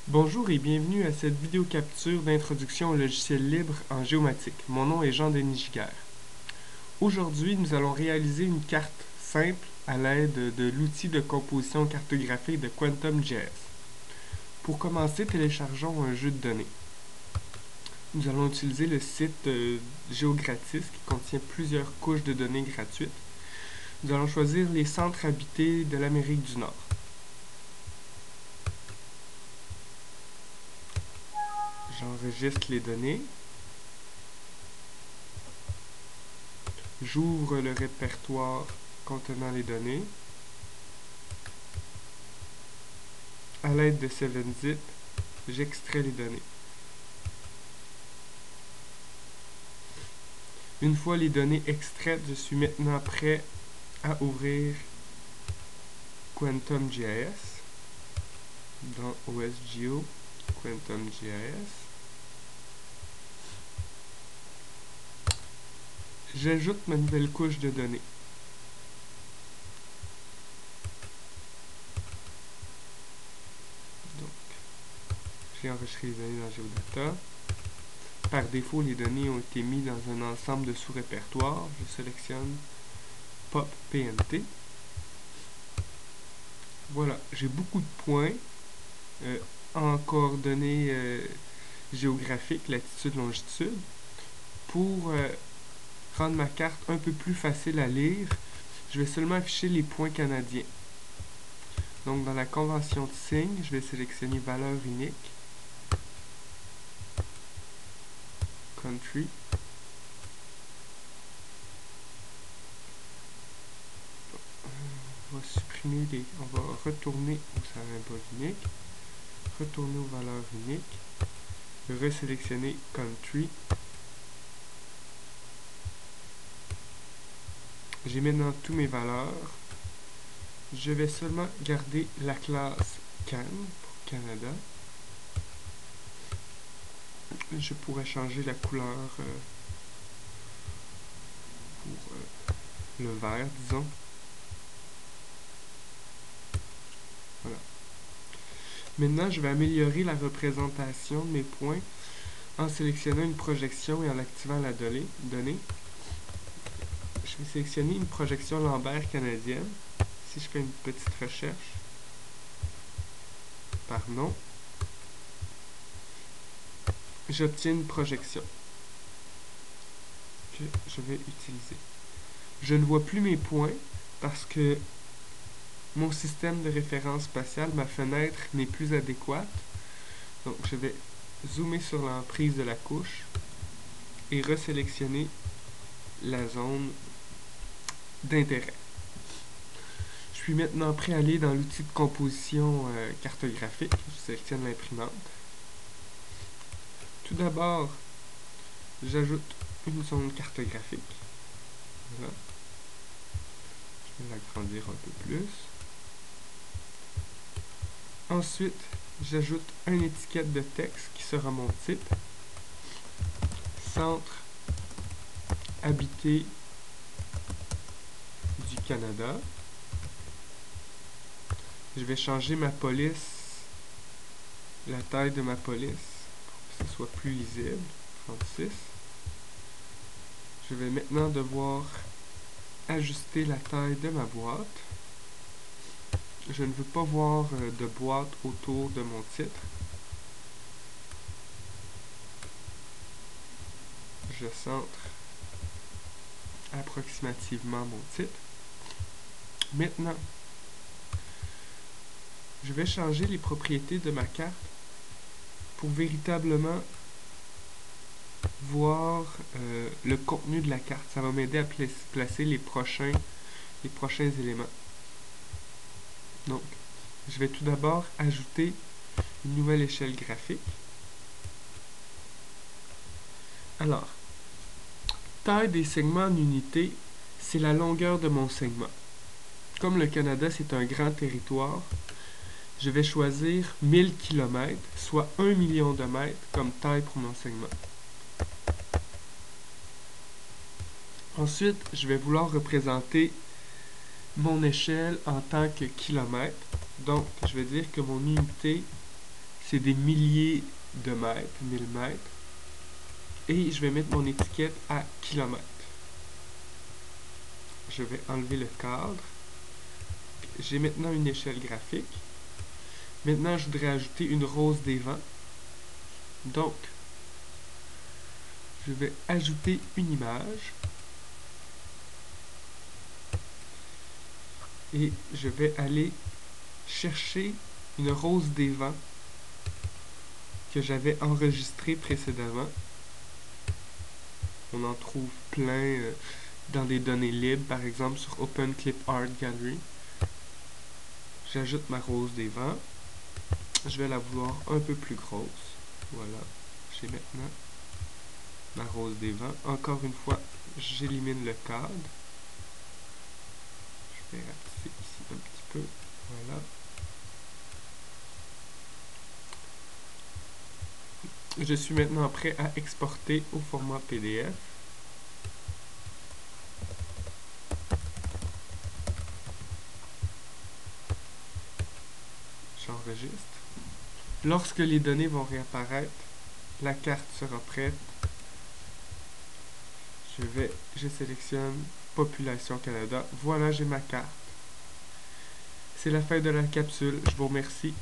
Bonjour et bienvenue à cette vidéo capture d'introduction au logiciel libre en géomatique. Mon nom est Jean-Denis Giguère. Aujourd'hui, nous allons réaliser une carte simple à l'aide de l'outil de composition cartographique de QuantumJS. Pour commencer, téléchargeons un jeu de données. Nous allons utiliser le site GeoGratis qui contient plusieurs couches de données gratuites. Nous allons choisir les centres habités de l'Amérique du Nord. J'enregistre les données. J'ouvre le répertoire contenant les données. À l'aide de 7-Zip, j'extrais les données. Une fois les données extraites, je suis maintenant prêt à ouvrir QuantumJS dans OSGeo, QuantumJS. J'ajoute ma nouvelle couche de données. Donc, j'ai enregistré les données dans GeoData. Par défaut, les données ont été mises dans un ensemble de sous-répertoires. Je sélectionne Pop PNT. Voilà, j'ai beaucoup de points en coordonnées géographiques, latitude, longitude. Pour rendre ma carte un peu plus facile à lire, je vais seulement afficher les points canadiens. Donc dans la convention de signe, je vais sélectionner valeur unique, country, on va supprimer les, on va retourner au symbole unique, retourner aux valeurs uniques, resélectionner country. J'ai maintenant toutes mes valeurs. Je vais seulement garder la classe CAN pour Canada. Je pourrais changer la couleur pour le vert, disons. Voilà. Maintenant, je vais améliorer la représentation de mes points en sélectionnant une projection et en activant la donnée. Je vais sélectionner une projection Lambert canadienne. Si je fais une petite recherche par nom, j'obtiens une projection que je vais utiliser. Je ne vois plus mes points parce que mon système de référence spatiale, ma fenêtre, n'est plus adéquate. Donc je vais zoomer sur l'emprise de la couche et resélectionner la zone d'intérêt. Je suis maintenant prêt à aller dans l'outil de composition cartographique. Je sélectionne l'imprimante. Tout d'abord, j'ajoute une zone cartographique. Voilà. Je vais l'agrandir un peu plus. Ensuite, j'ajoute une étiquette de texte qui sera mon titre. Centre habité du Canada. Je vais changer ma police, la taille de ma police, pour que ce soit plus lisible, 36. Je vais maintenant devoir ajuster la taille de ma boîte. Je ne veux pas voir de boîte autour de mon titre. Je centre approximativement mon titre. Maintenant, je vais changer les propriétés de ma carte pour véritablement voir le contenu de la carte. Ça va m'aider à placer les prochains éléments. Donc, je vais tout d'abord ajouter une nouvelle échelle graphique. Alors, taille des segments en unité, c'est la longueur de mon segment. Comme le Canada, c'est un grand territoire, je vais choisir 1000 km, soit 1 million de mètres comme taille pour mon segment. Ensuite, je vais vouloir représenter mon échelle en tant que kilomètre. Donc, je vais dire que mon unité, C'est des milliers de mètres, 1000 mètres. Et je vais mettre mon étiquette à kilomètres. Je vais enlever le cadre. J'ai maintenant une échelle graphique. Maintenant, je voudrais ajouter une rose des vents. Donc, je vais ajouter une image. Et je vais aller chercher une rose des vents que j'avais enregistrée précédemment. On en trouve plein dans des données libres, par exemple sur Open Clip Art Gallery. J'ajoute ma rose des vents. Je vais la vouloir un peu plus grosse. Voilà. J'ai maintenant ma rose des vents. Encore une fois, j'élimine le cadre. Je vais rapetisser ici un petit peu. Voilà. Je suis maintenant prêt à exporter au format PDF. J'enregistre. Lorsque les données vont réapparaître, la carte sera prête. Je sélectionne Population Canada. Voilà, j'ai ma carte. C'est la fin de la capsule. Je vous remercie.